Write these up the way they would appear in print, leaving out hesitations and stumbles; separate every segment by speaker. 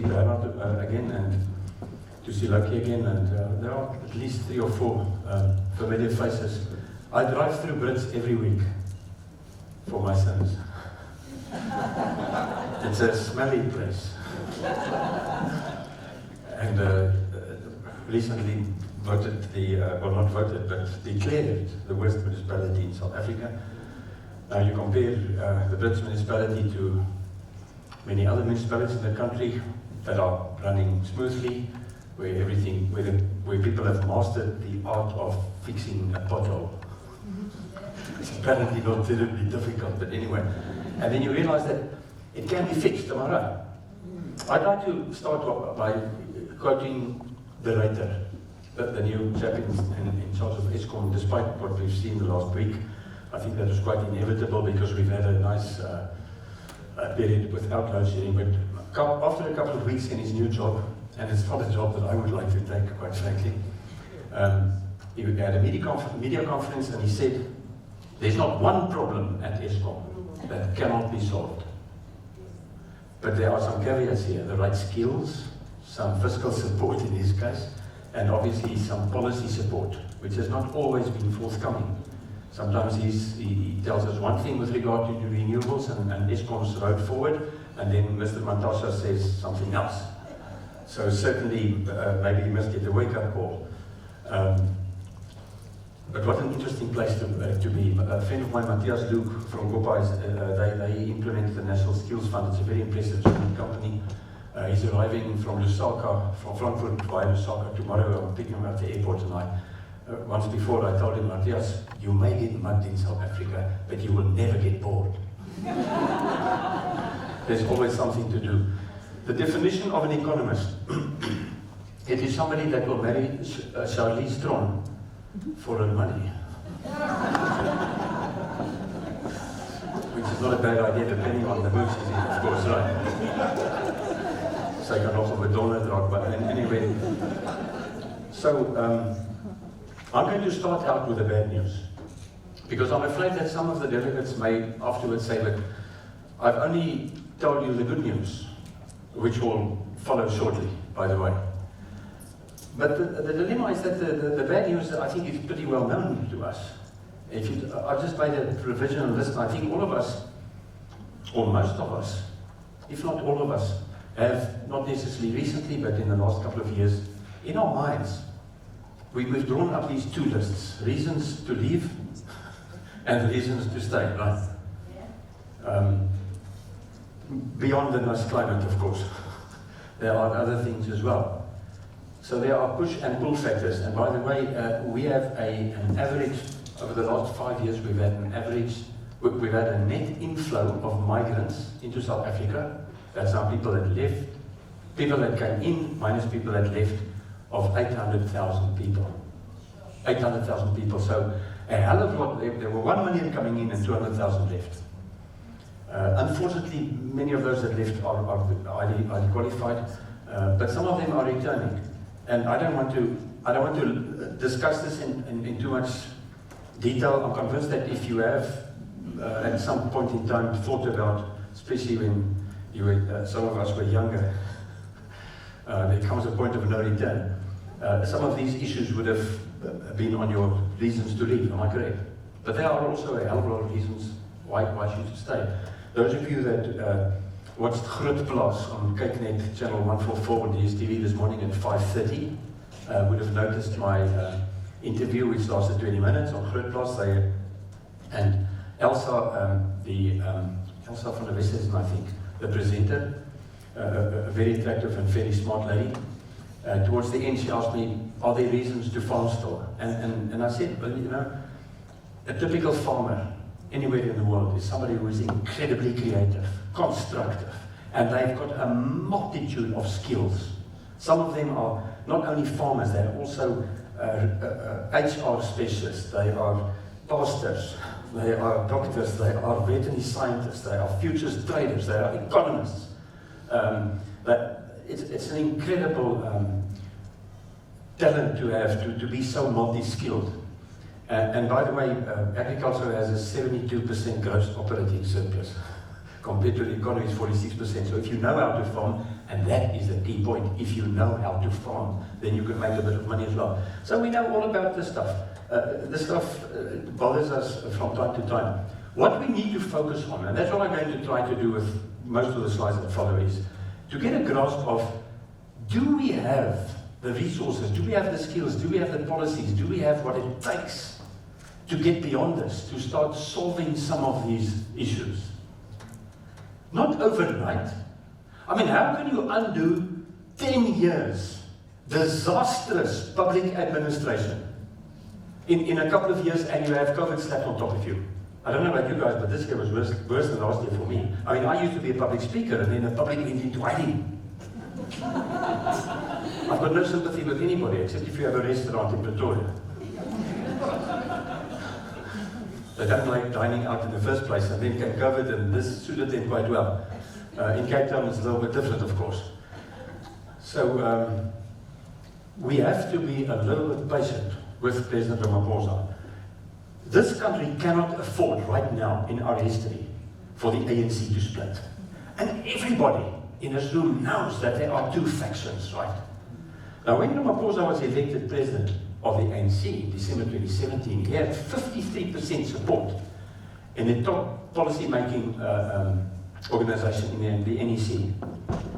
Speaker 1: see Bernard again and to see Lucky again, and there are at least 3 or 4 familiar faces. I drive through Brits every week for my sons. It's a smelly place. And recently voted well not voted, but declared the worst municipality in South Africa. Now you compare the Brits municipality to many other municipalities in the country that are running smoothly, where people have mastered the art of fixing a pothole. It's apparently not terribly difficult, but anyway. And then you realize that it can be fixed, am I right? I'd like to start off by quoting the writer, the new chap in charge of Eskom, despite what we've seen the last week. I think that was quite inevitable because we've had a nice period without load shedding, but after a couple of weeks in his new job, and it's not a job that I would like to take, quite frankly, he had a media conference and he said, there's not one problem at Eskom that cannot be solved. But there are some caveats here, the right skills, some fiscal support in his case, and obviously some policy support, which has not always been forthcoming. Sometimes he tells us one thing with regard to renewables and Eskom's road forward, and then Mr. Mantashe says something else. So certainly, maybe he must get a wake-up call. But what an interesting place to be. A friend of mine, Matthias Luke from Popeyes, they implemented the National Skills Fund. It's a very impressive German company. He's arriving from Lusaka, from Frankfurt via Lusaka tomorrow. I'm picking him up at the airport tonight. Once before I told him, Matthias, you may get mugged in South Africa, but you will never get bored. There's always something to do. The definition of an economist, it is somebody that will marry Charlize Theron for her money. Which is not a bad idea depending on the mood she's in, of course, right? Sy kan nog op 'n donder draak, but anyway. So, I'm going to start out with the bad news. Because I'm afraid that some of the delegates may afterwards say, look, I've only told you the good news, which will follow shortly, by the way. But the dilemma is that the bad news, I think, is pretty well known to us. I've just made a provisional list. I think all of us, or most of us, if not all of us, have, not necessarily recently, but in the last couple of years, in our minds, we've drawn up these 2 lists, reasons to leave and reasons to stay, right? Beyond the nice climate, of course. There are other things as well. So there are push and pull factors. And by the way, we have an average, over the last 5 years, we've had a net inflow of migrants into South Africa. That's our people that left, people that came in, minus people that left, of 800,000 people. 800,000 people. So a hell of a lot. There were 1 million coming in and 200,000 left. Unfortunately, many of those that left are highly qualified, but some of them are returning. And I don't want to discuss this in too much detail. I'm convinced that if you have, at some point in time, thought about, especially when some of us were younger, there comes a point of no return. Some of these issues would have been on your reasons to leave, am I correct? But there are also a hell of a lot of reasons why you should stay. Those of you that watched Grootplaas on KykNet channel 144 on DSTV this morning at 5:30 would have noticed my interview, which lasted 20 minutes on Grootplaas. And Elsa, Elsa van der Westhuizen, I think, the presenter, a very attractive and very smart lady. Towards the end, she asked me, are there reasons to farm still? And I said, well, you know, a typical farmer anywhere in the world is somebody who is incredibly creative, constructive, and they've got a multitude of skills. Some of them are not only farmers, they're also HR specialists, they are pastors, they are doctors, they are veterinary scientists, they are futures traders, they are economists. It's an incredible talent to have, to be so multi-skilled. And by the way, agriculture has a 72% gross operating surplus, compared to the economy's 46%. So if you know how to farm, And that is the key point. If you know how to farm, then you can make a bit of money as well. So we know all about this stuff. This stuff bothers us from time to time. What we need to focus on, and that's what I'm going to try to do with most of the slides that follow, is to get a grasp of, do we have the resources, do we have the skills, do we have the policies, do we have what it takes to get beyond this, to start solving some of these issues? Not overnight. I mean, how can you undo 10 years disastrous public administration in a couple of years, and you have COVID slapped on top of you? I don't know about you guys, but this year was worse than last year for me. I mean, I used to be a public speaker, and then the public went into hiding. I've got no sympathy with anybody, except if you have a restaurant in Pretoria. They don't like dining out in the first place, and then came COVID, and this suited them quite well. In Cape Town, it's a little bit different, of course. So we have to be a little bit patient with President Ramaphosa. This country cannot afford right now in our history for the ANC to split. And everybody in this room knows that there are two factions, right? Now, when Ramaphosa was elected president of the ANC in December 2017, he had 53% support in the top policy-making organization in the NEC.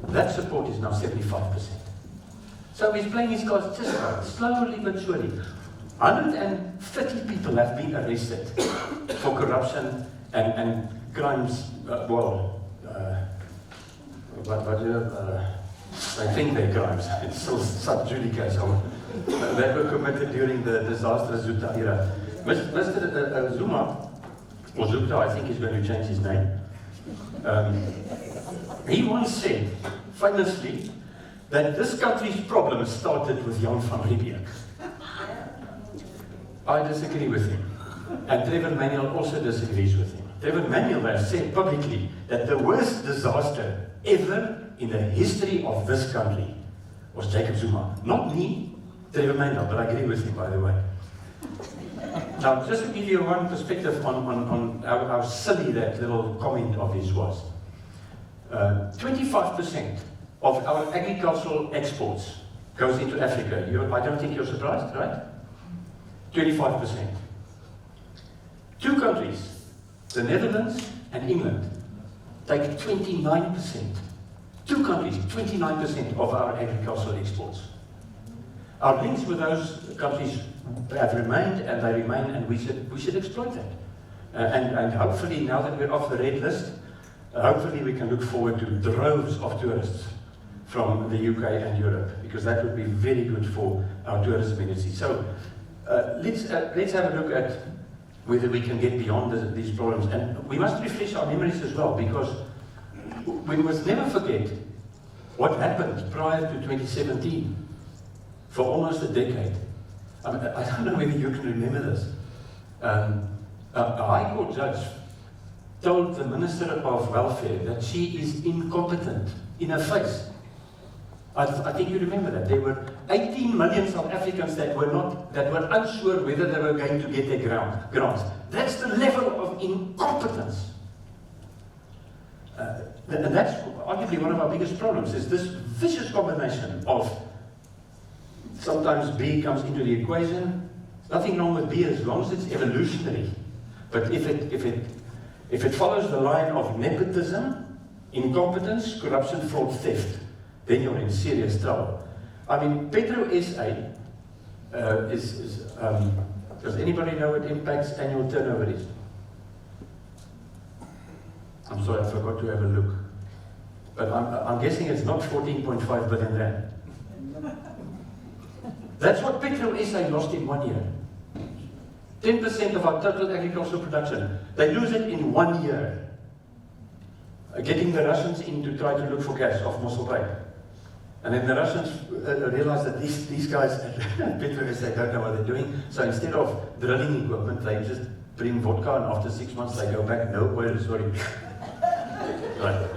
Speaker 1: That support is now 75%. So he's playing his cards just right, slowly but surely. 130 people have been arrested for corruption and crimes, I think they're crimes. It's still sub judice. That were committed during the disastrous Zuma era. Mr. Zuma, or Zuma, I think he's going to change his name. He once said, famously, that this country's problem started with Jan van Riebeeck. I disagree with him. And Trevor Manuel also disagrees with him. Trevor Manuel has said publicly that the worst disaster ever in the history of this country was Jacob Zuma. Not me, Trevor Manuel, but I agree with him, by the way. Now, just to give you one perspective on how silly that little comment of his was. 25% of our agricultural exports goes into Africa. I don't think you're surprised, right? 25%. Two countries, the Netherlands and England, take 29%. Two countries, 29% of our agricultural exports. Our links with those countries have remained, and they remain, and we should exploit that. And hopefully, now that we're off the red list, hopefully we can look forward to droves of tourists from the UK and Europe, because that would be very good for our tourism industry. So let's have a look at whether we can get beyond these problems. And we must refresh our memories as well, because we must never forget what happened prior to 2017 for almost a decade. I don't know whether you can remember this. A High Court judge told the Minister of Welfare that she is incompetent in her face. I think you remember that. There were 18 million South Africans that were unsure whether they were going to get their grants. That's the level of incompetence. And that's arguably one of our biggest problems, is this vicious combination of sometimes B comes into the equation. There's nothing wrong with B as long as it's evolutionary. But if it follows the line of nepotism, incompetence, corruption, fraud, theft, then you're in serious trouble. I mean, Petro SA does anybody know what Impact's annual turnover is? I'm sorry, I forgot to have a look. But I'm guessing it's not 14.5 billion rand. That's what Petro SA lost in 1 year. 10% of our total agricultural production. They lose it in 1 year. Getting the Russians in to try to look for gas off Mossel Bay. And then the Russians realized that these guys at Petro SA don't know what they're doing. So instead of drilling equipment, they just bring vodka, and after 6 months they go back, no oil, sorry. Right.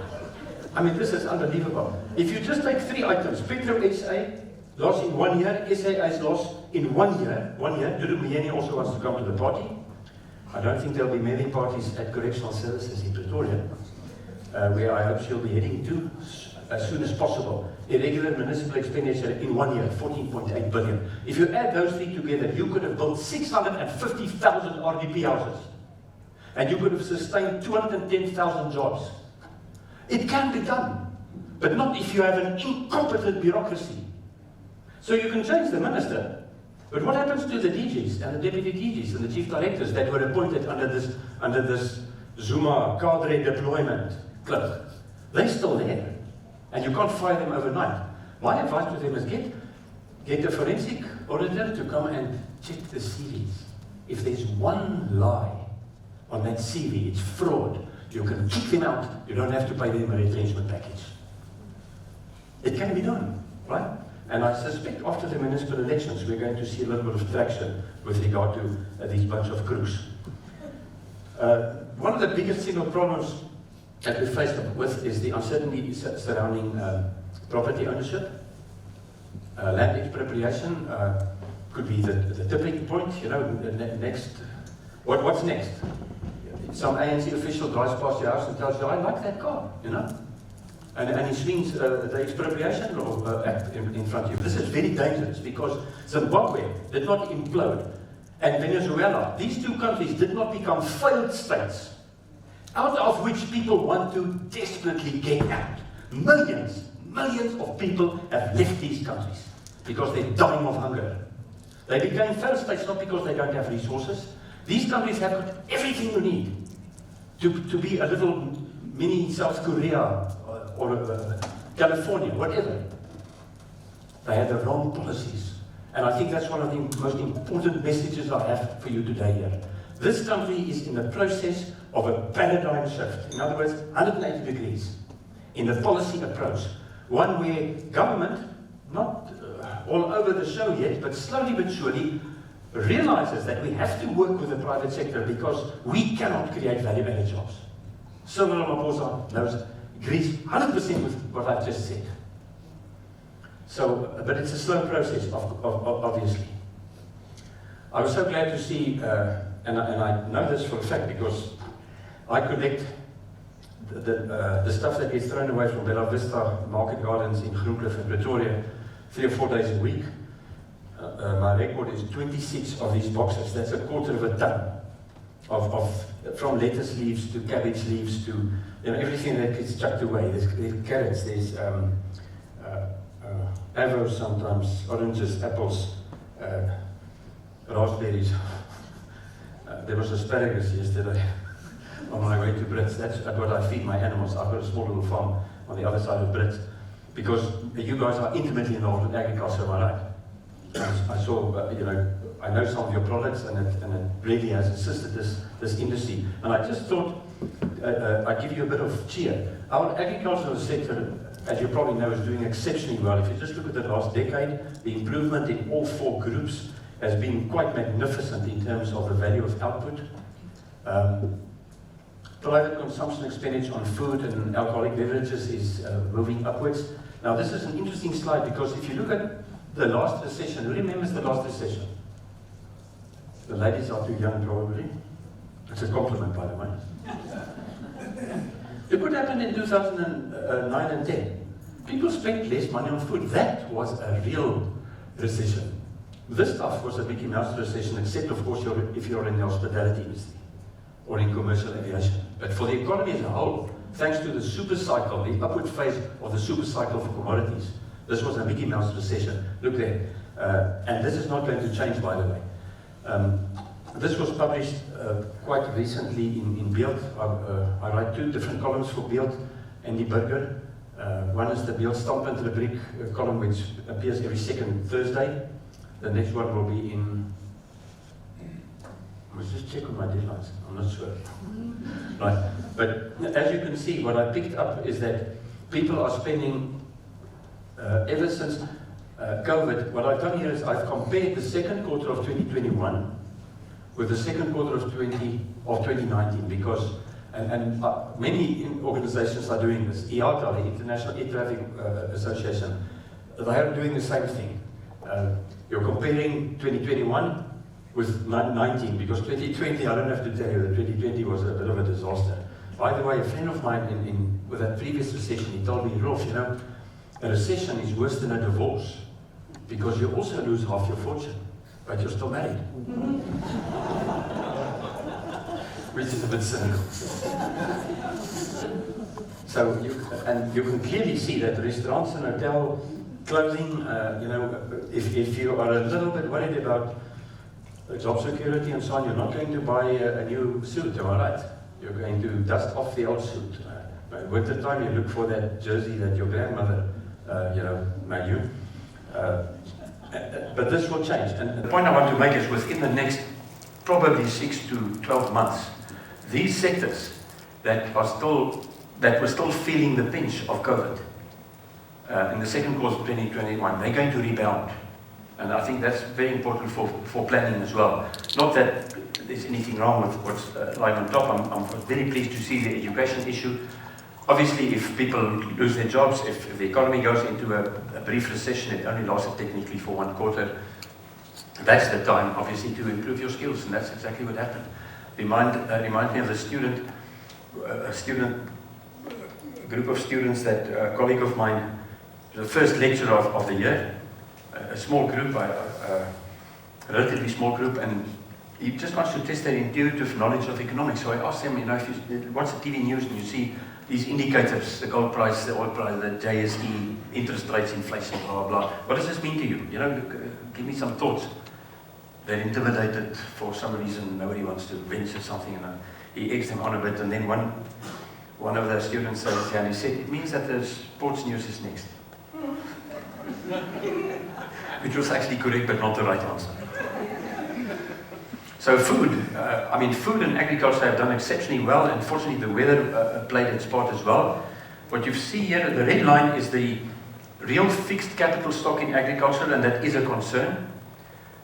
Speaker 1: I mean, this is unbelievable. If you just take three items, Petro SA lost in 1 year, SAI's lost in 1 year. 1 year. Dudu Myeni also wants to come to the party. I don't think there'll be many parties at correctional services in Pretoria, where I hope she'll be heading to as soon as possible. Irregular municipal expenditure in 1 year, 14.8 billion. If you add those three together, you could have built 650,000 RDP houses. And you could have sustained 210,000 jobs. It can be done, but not if you have an incompetent bureaucracy. So you can change the minister, but what happens to the DGs and the deputy DGs and the chief directors that were appointed under this Zuma cadre deployment clip? They're still there, and you can't fire them overnight. My advice to them is get a forensic auditor to come and check the CVs. If there's one lie on that CV, it's fraud. You can kick them out. You don't have to pay them a retrenchment package. It can be done, right? And I suspect after the municipal elections, we're going to see a little bit of traction with regard to these bunch of crooks. One of the biggest single problems that we're faced with is the uncertainty surrounding property ownership. Land expropriation could be the tipping point, you know, next. What's next? Some ANC official drives past your house and tells you, I like that car, you know? And he swings the expropriation act in front of you. This is very dangerous because Zimbabwe did not implode. And Venezuela, these two countries did not become failed states, out of which people want to desperately get out. Millions of people have left these countries because they're dying of hunger. They became failed states not because they don't have resources. These countries have got everything you need to be a little mini South Korea or California, whatever. They had the wrong policies. And I think that's one of the most important messages I have for you today here. This country is in the process of a paradigm shift. In other words, 180 degrees in the policy approach. One where government, not all over the show yet, but slowly but surely, realizes that we have to work with the private sector because we cannot create value-added jobs. Cyril Ramaphosa knows, agrees 100% with what I've just said. So, but it's a slow process, obviously. I was so glad to see, and I know this for a fact because I collect the stuff that gets thrown away from Bella Vista Market Gardens in Groencliff and Pretoria 3 or 4 days a week. My record is 26 of these boxes. That's a quarter of a ton from lettuce leaves to cabbage leaves to everything that gets chucked away. There's carrots, there's avos sometimes, oranges, apples, raspberries. There was asparagus yesterday on my way to Brits. That's what I feed my animals. I've got a small little farm on the other side of Brits because you guys are intimately involved in agriculture, am I right? I saw, I know some of your products, and it really has assisted this industry. And I just thought I'd give you a bit of cheer. Our agricultural sector, as you probably know, is doing exceptionally well. If you just look at the last decade, the improvement in all 4 groups has been quite magnificent in terms of the value of output. Private consumption expenditure on food and alcoholic beverages is moving upwards. Now, this is an interesting slide because if you look at the last recession, who remembers the last recession? The ladies are too young, probably. It's a compliment, by the way. Look what happened in 2009 and 10. People spent less money on food. That was a real recession. This stuff was a Mickey Mouse recession, except, of course, if you're in the hospitality industry or in commercial aviation. But for the economy as a whole, thanks to the super cycle, the upward phase of the super cycle for commodities, this was a Mickey Mouse recession. Look there. And this is not going to change, by the way. This was published quite recently in Beeld. I write 2 different columns for Beeld and Die Burger. One is the Beeld Standpunt Rubriek column, which appears every 2nd Thursday. The next one will be in... I must just check on my deadlines. I'm not sure. Right. But as you can see, what I picked up is that people are spending, ever since COVID, what I've done here is I've compared the 2nd quarter of 2021 with the 2nd quarter of 2019 because, and many organizations are doing this. IATA, the International Air Traffic Association, they are doing the same thing. You're comparing 2021 with 19 because 2020, I don't have to tell you that 2020 was a bit of a disaster. By the way, a friend of mine with that previous recession, he told me, Rolf, you know, a recession is worse than a divorce because you also lose half your fortune, but you're still married. Which is a bit cynical. So, you can clearly see that restaurants and hotel clothing, you know, if you are a little bit worried about job security and so on, you're not going to buy a new suit, am I right? You're going to dust off the old suit. At winter time, you look for that jersey that your grandmother, you know, made you. But this will change. And the point I want to make is within the next probably 6 to 12 months, these sectors that were still feeling the pinch of COVID in the second quarter of 2021, they're going to rebound. And I think that's very important for planning as well. Not that there's anything wrong with what's lying on top. I'm very pleased to see the education issue. Obviously, if people lose their jobs, if the economy goes into a brief recession, it only lasted technically for 1 quarter, that's the time, obviously, to improve your skills, and that's exactly what happened. Remind me of a group of students that a colleague of mine, the first lecturer of the year, a small group, a relatively small group, and he just wants to test their intuitive knowledge of economics. So I asked him, you know, if you watch the TV news and you see these indicators, the gold price, the oil price, the JSE, interest rates, inflation, blah, blah, blah. What does this mean to you? You know, give me some thoughts. They're intimidated for some reason. Nobody wants to venture something. And he egged them on a bit. And then one of the students said, and he said, it means that the sports news is next. Which was actually correct, but not the right answer. So food, food and agriculture have done exceptionally well, and fortunately the weather played its part as well. What you see here, the red line is the real fixed capital stock in agriculture, and that is a concern.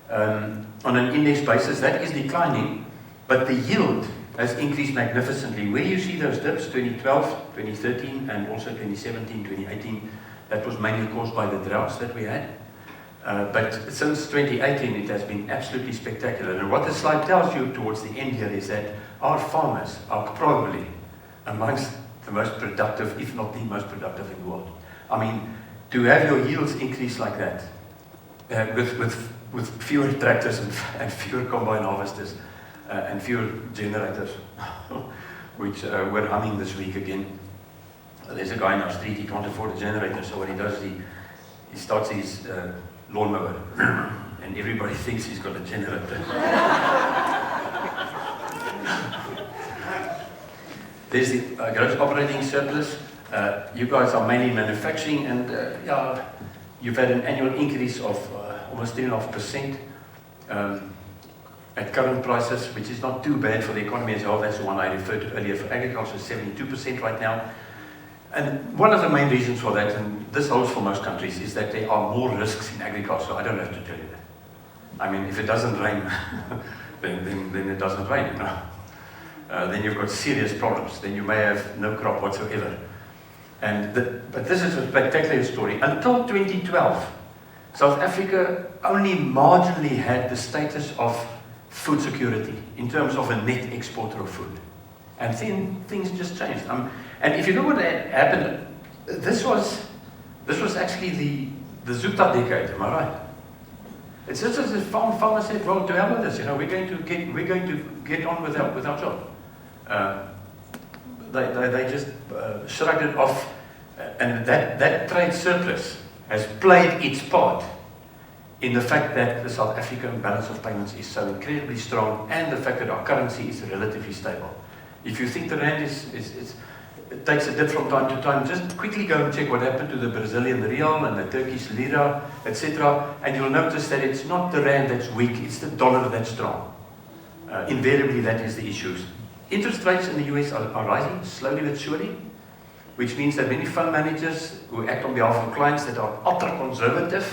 Speaker 1: On an index basis, that is declining, but the yield has increased magnificently. Where you see those dips, 2012, 2013, and also 2017, 2018, that was mainly caused by the droughts that we had. But since 2018, it has been absolutely spectacular. And what the slide tells you towards the end here is that our farmers are probably amongst the most productive, if not the most productive in the world. I mean, to have your yields increase like that, with fewer tractors and fewer combine harvesters and fewer generators, which we're humming this week again. There's a guy in our street, he can't afford a generator, so what he does is he starts his lawnmower, and everybody thinks he's got a generator. There's the gross operating surplus. You guys are mainly manufacturing, and you've had an annual increase of almost 3.5% at current prices, which is not too bad for the economy as a whole. That's the one I referred to earlier. For agriculture, 72% right now. And one of the main reasons for that, and this holds for most countries, is that there are more risks in agriculture. I don't have to tell you that. I mean, if it doesn't rain, then it doesn't rain, you know. Then you've got serious problems. Then you may have no crop whatsoever. But this is a spectacular story. Until 2012, South Africa only marginally had the status of food security in terms of a net exporter of food. And then things just changed. And if you look what happened, this was actually the Zutta decade, am I right? It's just as if farmers said, well, to hell with this, you know, we're going to get on with our job. They just shrugged it off, and that trade surplus has played its part in the fact that the South African balance of payments is so incredibly strong, and the fact that our currency is relatively stable. If you think the rand it takes a dip from time to time, just quickly go and check what happened to the Brazilian real and the Turkish lira, etc. And you'll notice that it's not the rand that's weak, it's the dollar that's strong. Invariably, that is the issues. Interest rates in the US are rising, slowly but surely, which means that many fund managers who act on behalf of clients that are ultra-conservative,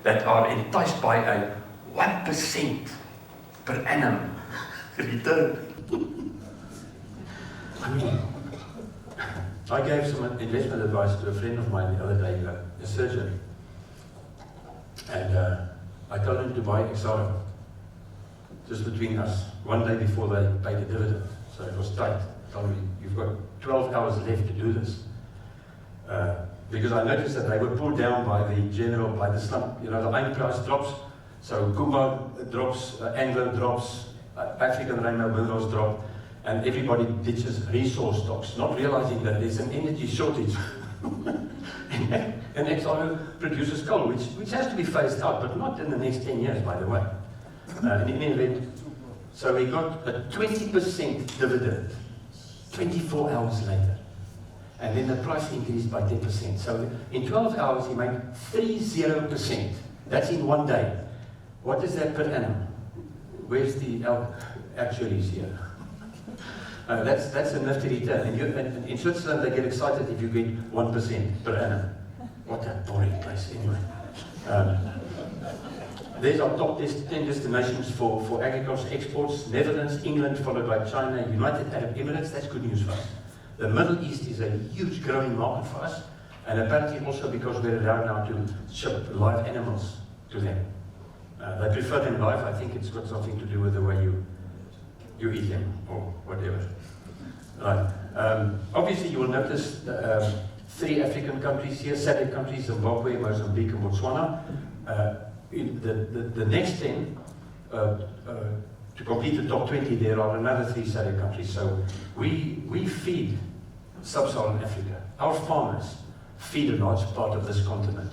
Speaker 1: that are enticed by a 1% per annum return. I mean, I gave some investment advice to a friend of mine the other day, a surgeon, and I told him to buy Exaro, just between us, one day before they paid the dividend, so it was tight. told me, you've got 12 hours left to do this. Because I noticed that they were pulled down by the slump, the iron price drops, so Kumba drops, Anglo drops, African rainbow minerals drop, and everybody ditches resource stocks, not realizing that there's an energy shortage. and Exxon produces coal, which has to be phased out, but not in the next 10 years, by the way. In any event, so we got a 20% dividend 24 hours later. And then the price increased by 10%. So in 12 hours, he made 30%. That's in one day. What is that per annum? Where's the actuaries here? That's a nifty return. And in Switzerland, they get excited if you get 1% per annum. What a boring place, anyway. There's our top 10 destinations for agriculture exports. Netherlands, England, followed by China, United Arab Emirates. That's good news for us. The Middle East is a huge growing market for us, and apparently also because we're allowed now to ship live animals to them. They prefer them live. I think it's got something to do with the way you eat them, or whatever. Right. Obviously, you will notice 3 African countries here, SADC countries, Zimbabwe, Mozambique, and Botswana. The next 10, to complete the top 20, there are another 3 SADC countries. So we feed sub-Saharan Africa. Our farmers feed a large part of this continent.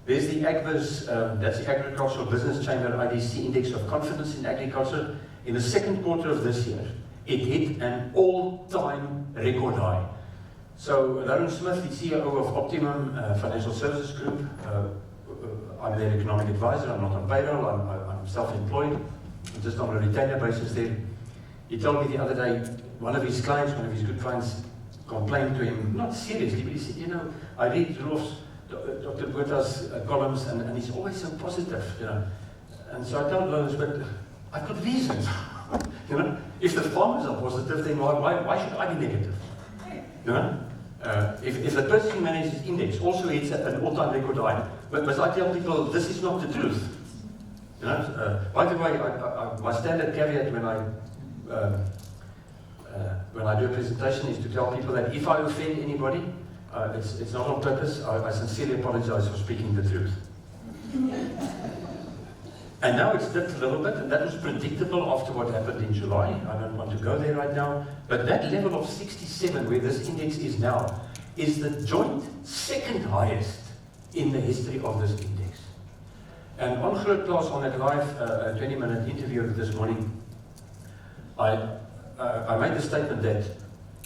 Speaker 1: There's the AGBIS, that's the Agricultural Business Chamber IDC Index of Confidence in Agriculture. In the second quarter of this year, it hit an all-time record high. So Lauren Smith, the CEO of Optimum Financial Services Group, I'm their economic advisor. I'm not on payroll, I'm self-employed. I'm just on a retainer basis there. He told me the other day, one of his clients, one of his good clients, complained to him, not seriously, but he said, I read Roelof's, Dr. Botha's columns, and he's always so positive, And so I told Lois, but I've got reasons. If the farmers are positive, then why should I be negative? If the purchasing managers index also hits an all-time record high, but I tell people this is not the truth. By the way, my standard caveat when I do a presentation is to tell people that if I offend anybody, it's not on purpose. I sincerely apologize for speaking the truth. And now it's dipped a little bit, and that was predictable after what happened in July. I don't want to go there right now. But that level of 67, where this index is now, is the joint second highest in the history of this index. And on Groot Plaas, on that live 20-minute interview this morning, I made the statement that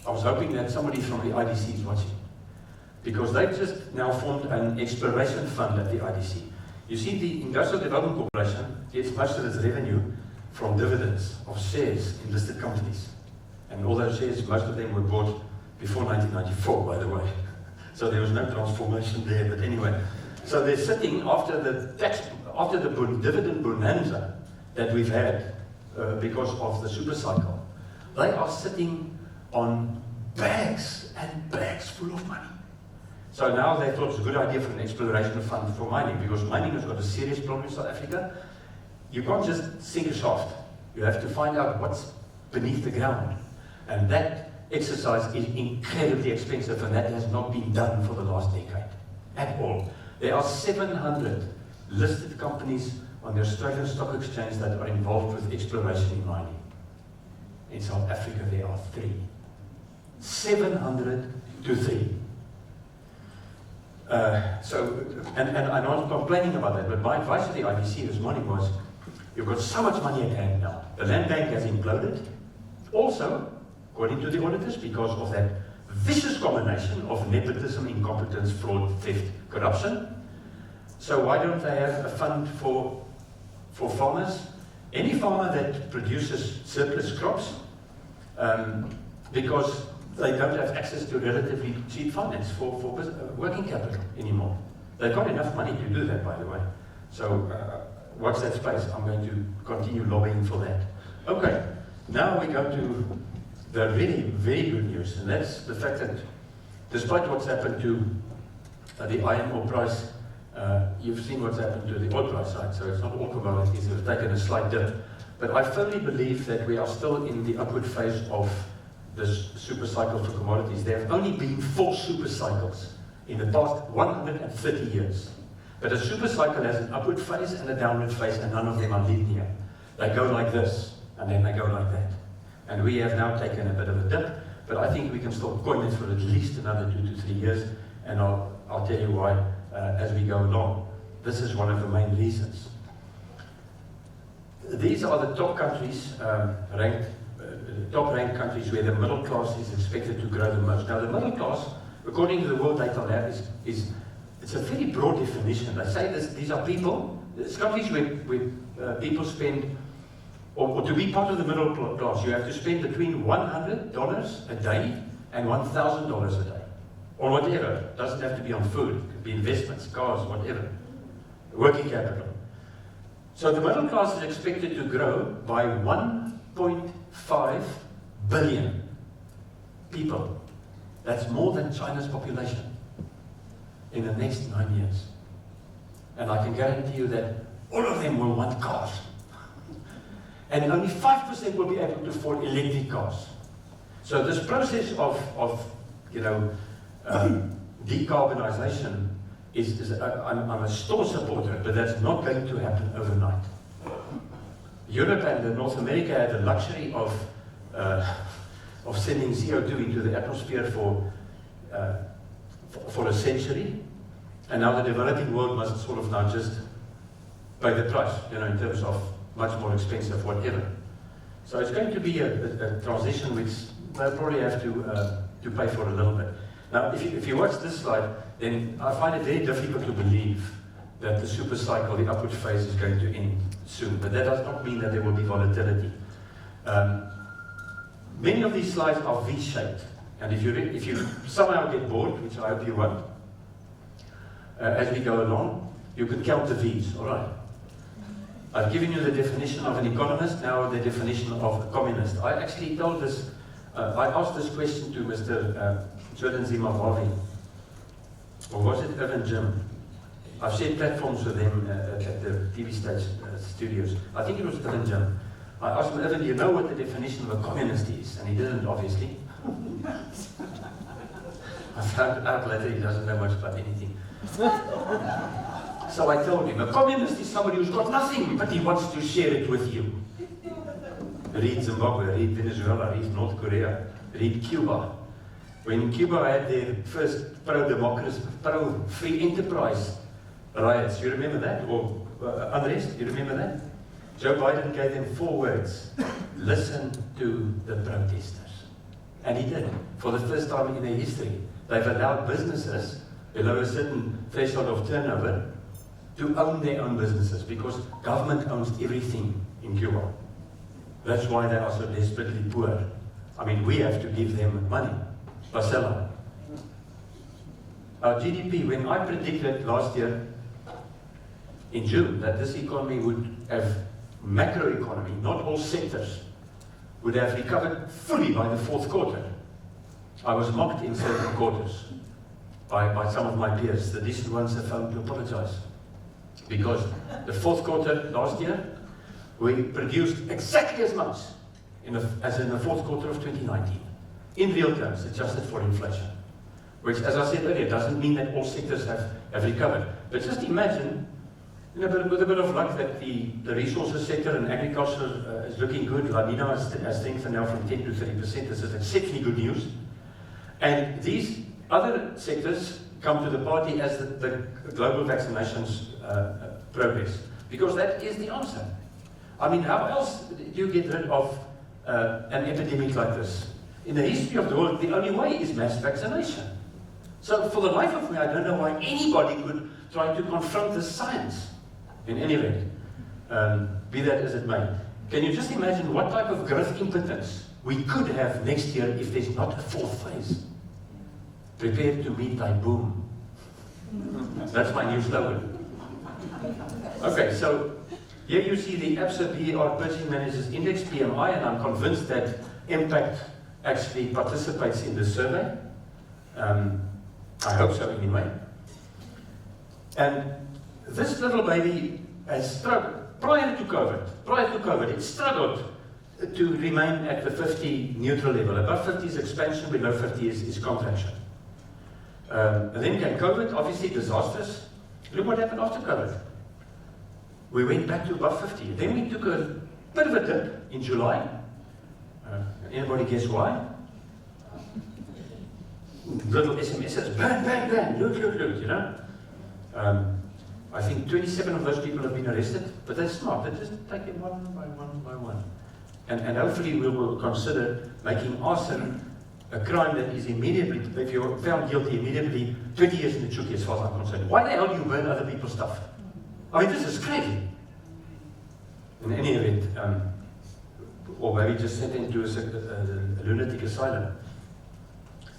Speaker 1: I was hoping that somebody from the IDC is watching. Because they've just now formed an exploration fund at the IDC. You see, the Industrial Development Corporation gets most of its revenue from dividends of shares in listed companies. And all those shares, most of them were bought before 1994, by the way. So there was no transformation there, but anyway. So they're sitting after the dividend bonanza that we've had because of the super cycle. They are sitting on bags and bags full of money. So now they thought it's a good idea for an exploration fund for mining, because mining has got a serious problem in South Africa. You can't just sink a shaft. You have to find out what's beneath the ground. And that exercise is incredibly expensive, and that has not been done for the last decade at all. There are 700 listed companies on the Australian Stock Exchange that are involved with exploration in mining. In South Africa, there are 3. 700 to 3. And I'm not complaining about that, but my advice to the IDC this morning was, you've got so much money at hand now. The land bank has imploded. Also, according to the auditors, because of that vicious combination of nepotism, incompetence, fraud, theft, corruption. So why don't they have a fund for farmers? Any farmer that produces surplus crops, because they don't have access to relatively cheap finance for working capital anymore. They've got enough money to do that, by the way. So watch that space. I'm going to continue lobbying for that. Okay, now we go to the really, very good news, and that's the fact that despite what's happened to the iron ore price, you've seen what's happened to the oil price, right? So it's not all commodities that have taken a slight dip. But I firmly believe that we are still in the upward phase of this super cycle for commodities. There have only been 4 super cycles in the past 130 years. But a super cycle has an upward phase and a downward phase, and none of them are linear. They go like this, and then they go like that. And we have now taken a bit of a dip, but I think we can still coin it for at least another 2 to 3 years, and I'll tell you why as we go along. This is one of the main reasons. These are the top countries, top-ranked countries where the middle class is expected to grow the most. Now, the middle class, according to the World Data Lab, it's a very broad definition. They say these are people, it's countries where people spend, or to be part of the middle class, you have to spend between $100 a day and $1,000 a day, or whatever. It doesn't have to be on food, it could be investments, cars, whatever, working capital. So the middle class is expected to grow by 1.5 billion people. That's more than China's population in the next 9 years. And I can guarantee you that all of them will want cars. And only 5% will be able to afford electric cars. So this process of decarbonization I'm a staunch supporter, but that's not going to happen overnight. Europe and North America had the luxury of sending CO2 into the atmosphere for a century, and now the developing world must sort of now just pay the price, in terms of much more expensive whatever. So it's going to be a transition which they'll probably have to pay for a little bit. Now, if you watch this slide, then I find it very difficult to believe that the super cycle, the upward phase, is going to end soon. But that does not mean that there will be volatility. Many of these slides are V-shaped, and if you somehow get bored, which I hope you won't, as we go along, you can count the V's. All right. I've given you the definition of an economist, now the definition of a communist. I actually told this. I asked this question to Mr. Jordan Zimbabwe, or was it Evan Jim? I've shared platforms with him at the TV stage studios. I think it was Evan Jim. I asked him, Evan, do you know what the definition of a communist is? And he didn't, obviously. I found out later he doesn't know much about anything. So I told him, a communist is somebody who's got nothing, but he wants to share it with you. Read Zimbabwe, read Venezuela, read North Korea, read Cuba. When Cuba had their first pro-democracy, pro-free enterprise riots, you remember that? Or unrest, you remember that? Joe Biden gave them 4 words: listen to the protesters. And he did, for the first time in their history. They've allowed businesses below a certain threshold of turnover to own their own businesses, because government owns everything in Cuba. That's why they are so desperately poor. I mean, we have to give them money. Barcelona. Our GDP, when I predicted last year in June that this economy would have macroeconomy, not all sectors, would have recovered fully by the 4th quarter. I was mocked in certain quarters by some of my peers. The decent ones have found to apologize. Because the 4th quarter last year, we produced exactly as much as in the 4th quarter of 2019. In real terms, adjusted for inflation. Which, as I said earlier, doesn't mean that all sectors have recovered. But just imagine, with a bit of luck, that the resources sector and agriculture is looking good. La Nina has strengthened now from 10 to 30%. This is exceptionally good news. And these other sectors come to the party as the global vaccinations progress. Because that is the answer. I mean, how else do you get rid of an epidemic like this? In the history of the world, the only way is mass vaccination. So for the life of me, I don't know why anybody could try to confront the science in any event, be that as it may. Can you just imagine what type of growth impotence we could have next year if there's not a 4th phase? Prepare to meet thy boom. That's my new slogan. Okay, so here you see the ABSA BER Purchasing Managers Index, PMI, and I'm convinced that Impact actually participates in this survey. I hope so anyway. And this little baby has struggled prior to COVID. It struggled to remain at the 50 neutral level. Above 50 is expansion, below 50 is contraction. And then came COVID, obviously disastrous. Look what happened after COVID. We went back to above 50. Then we took a bit of a dip in July. Anybody guess why? Little SMSs, bang, bang, bang, look, you know. I think 27 of those people have been arrested, but that's not. They just take it one by one. And hopefully we will consider making arson a crime that is immediately, if you're found guilty, immediately 20 years in the chuki as far as I'm concerned. Why the hell do you burn other people's stuff? I mean, this is crazy. In any event, or maybe just sent into a lunatic asylum.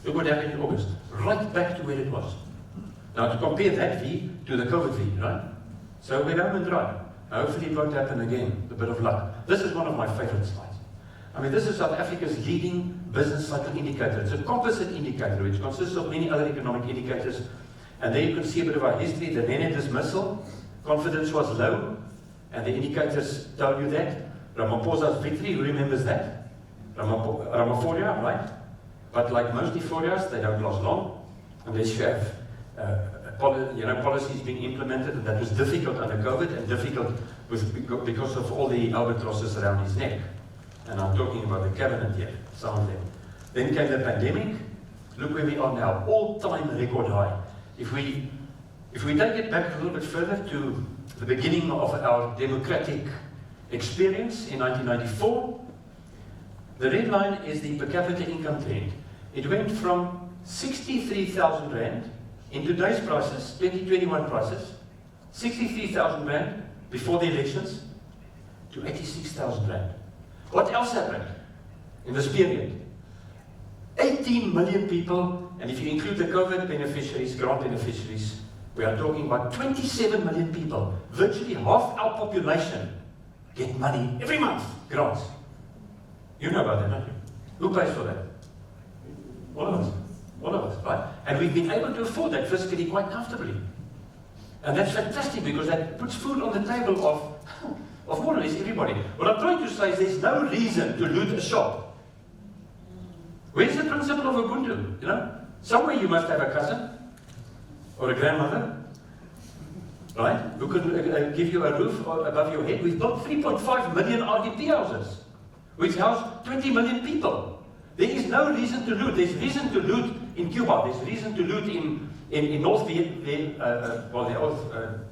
Speaker 1: Look what happened in August. Right back to where it was. Now to compare that V to the COVID V, right? So we're home and dry. Hopefully it won't happen again. A bit of luck. This is one of my favorite slides. I mean, this is South Africa's leading business cycle indicator. It's a composite indicator which consists of many other economic indicators. And there you can see a bit of our history. The Nene dismissal, confidence was low, and the indicators tell you that. Ramaphosa's victory, who remembers that? Ramaphoria, right? But like most euphorias, they don't last long, unless you have policies being implemented, and that was difficult under COVID and difficult because of all the albatrosses around his neck. And I'm talking about the cabinet here, some of them. Then came the pandemic. Look where we are now, all-time record high. If we take it back a little bit further to the beginning of our democratic experience in 1994, the red line is the per capita income trend. It went from 63,000 Rand in today's prices, 2021 prices, 63,000 Rand before the elections, to 86,000 Rand. What else happened in this period? 18 million people, and if you include the COVID beneficiaries, grant beneficiaries, we are talking about 27 million people. Virtually half our population get money every month, grants. You know about that, don't you? Who pays for that? All of us. All of us, right? And we've been able to afford that fiscally quite comfortably. And that's fantastic because that puts food on the table of more or less everybody. What I'm trying to say is there's no reason to loot a shop. Where's the principle of Ubuntu? You know? Somewhere you must have a cousin or a grandmother, right? Who could give you a roof above your head. We've built 3.5 million RDP houses, which house 20 million people. There is no reason to loot. There's reason to loot in Cuba. There's reason to loot in North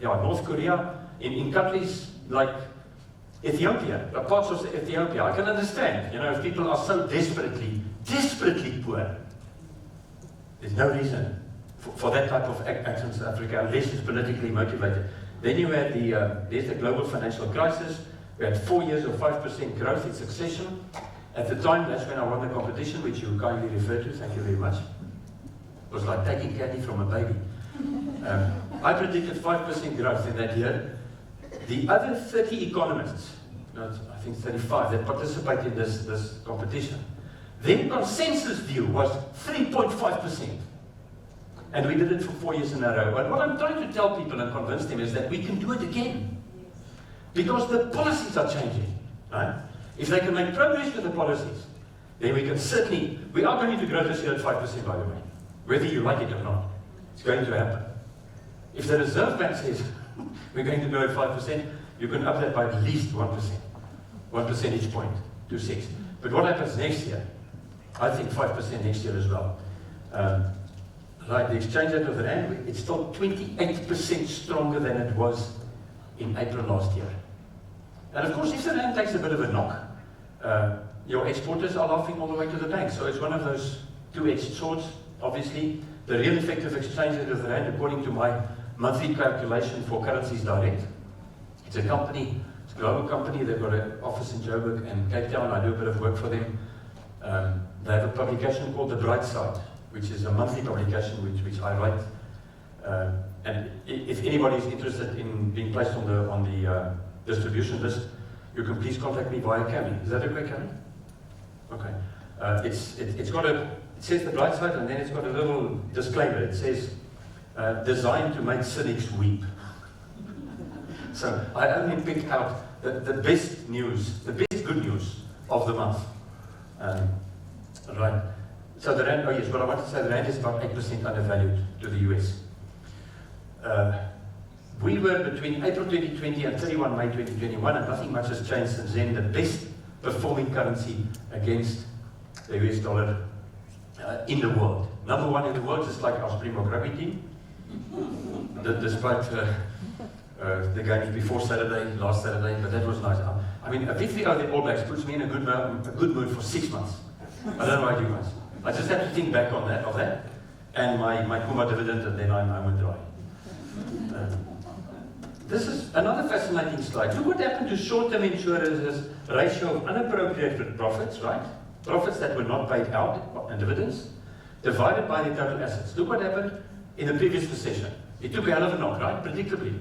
Speaker 1: North Korea, in countries like Ethiopia, parts of Ethiopia. I can understand, you know, if people are so desperately poor, there's no reason for that type of action in South Africa unless it's politically motivated. Then you had there's the global financial crisis. We had 4 years of 5% growth in succession. At the time, that's when I won the competition, which you kindly referred to. Thank you very much. It was like taking candy from a baby. I predicted 5% growth in that year. The other 30 economists, I think 35, that participate in this competition, their consensus view was 3.5%. And we did it for 4 years in a row. But what I'm trying to tell people and convince them is that we can do it again. Because the policies are changing. Right? If they can make progress with the policies, then we can certainly, we are going to grow this year at 5%, by the way. Whether you like it or not, it's going to happen. If the Reserve Bank says we're going to grow at 5%, you can up that by at least 1%. 1 percentage point to 6. But what happens next year? I think 5% next year as well. Like the exchange rate of the Rand, it's still 28% stronger than it was in April last year. And of course, if the Rand takes a bit of a knock, your exporters are laughing all the way to the bank. So it's one of those two-edged swords, obviously. The real effective exchange rate of the Rand, according to my monthly calculation for Currencies Direct, it's a company, it's a global company. They've got an office in Joburg and Cape Town. I do a bit of work for them. They have a publication called The Bright Side, which is a monthly publication which I write. And if anybody is interested in being placed on the distribution list, you can please contact me via Cami. Is that okay, Cami? Okay. It says The Bright Side, and then it's got a little disclaimer. It says, designed to make cynics weep. So I only pick out the best news, the best good news of the month. Right. So the rand, oh yes, what I want to say, the rand is about 8% undervalued to the US. We were between April 2020 and 31 May 2021, and nothing much has changed since then, the best performing currency against the US dollar in the world. Number one in the world, just like our Springbok rugby team, despite the games before Saturday, last Saturday, but that was nice. I mean, a victory over the All Blacks puts me in a good mood for 6 months. I don't know about you guys. I just have to think back on that, and my Kuma dividend, and then I went dry. This is another fascinating slide. Look what happened to short-term insurers' ratio of unappropriated profits, right? Profits that were not paid out and dividends, divided by the total assets. Look what happened in the previous recession. It took a hell of a knock, right? Predictably.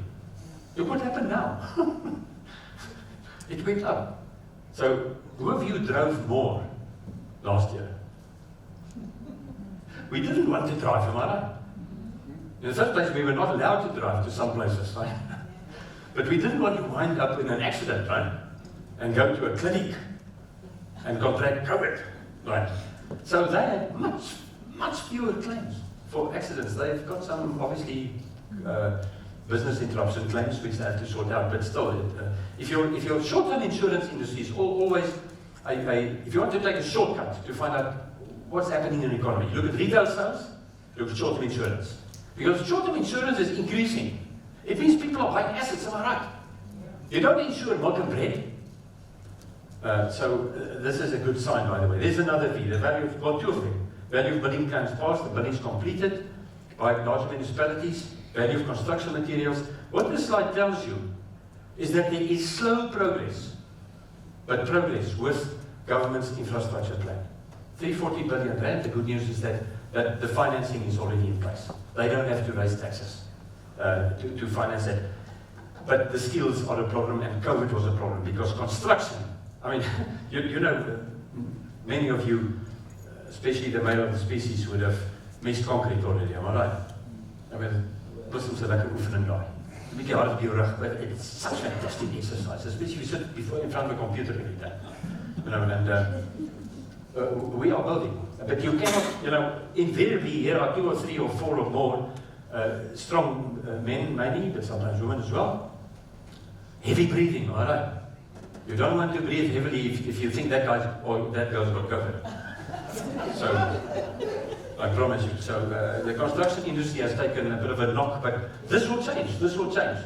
Speaker 1: Look what happened now. It went up. So, who of you drove more last year? We didn't want to drive, am I right? In the first place, we were not allowed to drive to some places, right? But we didn't want to wind up in an accident, right? And go to a clinic and contract COVID, right? So they had much fewer claims for accidents. They've got some, obviously, business interruption claims which they have to sort out, but still, if your short-term insurance industry is always, if you want to take a shortcut to find out what's happening in the economy, look at retail sales, look at short-term insurance. Because short-term insurance is increasing. It means people are buying assets, am I right? You don't insure milk and bread. So this is a good sign, by the way. There's another V, the value of, well, two of them. Value of building plans passed, the buildings completed by large municipalities, value of construction materials. What this slide tells you is that there is slow progress, but progress with government's infrastructure plan. 340 billion rand, the good news is that the financing is already in place. They don't have to raise taxes to finance it. But the skills are a problem, and COVID was a problem, because construction, I mean, you know, many of you, especially the male of the species, would have mixed concrete already, am I right? I mean, plus it's a lekker oefening daar. Een beetje hard op je rug, but it's such a fantastic exercise, especially if you sit in front of a computer every day. You know, and we are building. But you cannot, you know, invariably here are 2 or 3 or 4 or more strong men, maybe, but sometimes women as well. Heavy breathing, all right? You don't want to breathe heavily if you think that guy or that girl's got COVID. So, I promise you. So, the construction industry has taken a bit of a knock, but this will change. This will change.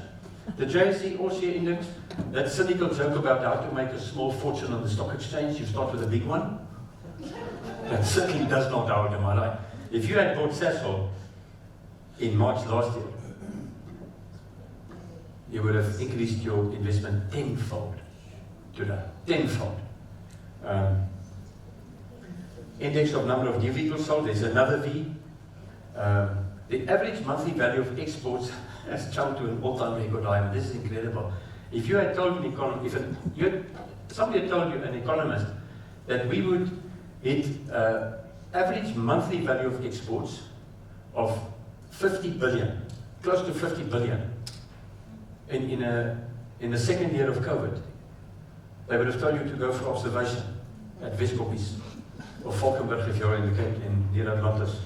Speaker 1: The JSE All-Share Index, that cynical joke about how to make a small fortune on the stock exchange, you start with a big one. That certainly does not hold, am I right? If you had bought Sasol in March last year, you would have increased your investment tenfold today. Tenfold. Index of number of new vehicles sold, there's another V. The average monthly value of exports has jumped to an all-time record high, and this is incredible. If you had told an economist, somebody had told you, an economist, that we would hit average monthly value of exports of 50 billion, close to 50 billion, in the second year of COVID, they would have told you to go for observation at Westkoppies or Valkenburg if you're in the Cape, near Atlantis.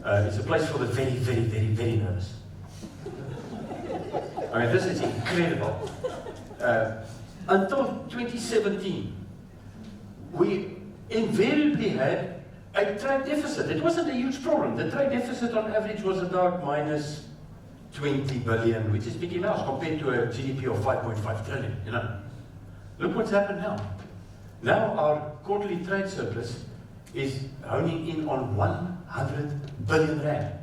Speaker 1: It's a place for the very, very, very, very nervous. I mean, this is incredible. Until 2017, we invariably had a trade deficit. It wasn't a huge problem. The trade deficit on average was about minus 20 billion, which is Mickey Mouse compared to a GDP of 5.5 trillion, you know. Look what's happened now. Now our quarterly trade surplus is honing in on 100 billion rand.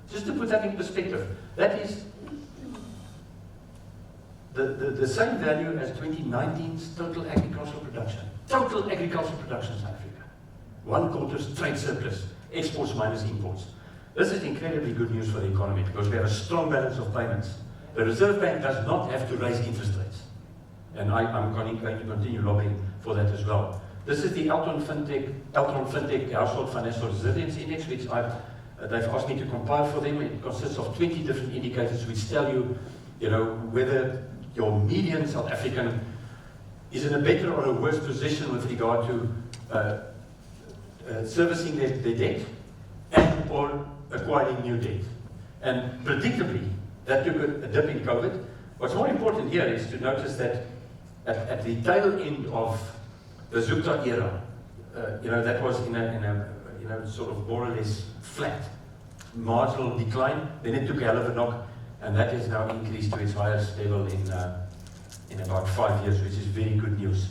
Speaker 1: Just to put that in perspective, that is the same value as 2019's total agricultural production. Total agricultural production in South Africa. 1 quarter's trade surplus, exports minus imports. This is incredibly good news for the economy because we have a strong balance of payments. The Reserve Bank does not have to raise interest rates. And I'm going to continue lobbying for that as well. This is the Altron Fintech Household Financial Resilience Index, which they've asked me to compile for them. It consists of 20 different indicators which tell you, you know, whether your median South African is in a better or a worse position with regard to servicing their debt and or acquiring new debt. And predictably, that took a dip in COVID. What's more important here is to notice that at the tail end of the Zupta era, that was in a sort of more or less flat, marginal decline. Then it took a hell of a knock, and that has now increased to its highest level in about 5 years, which is very good news.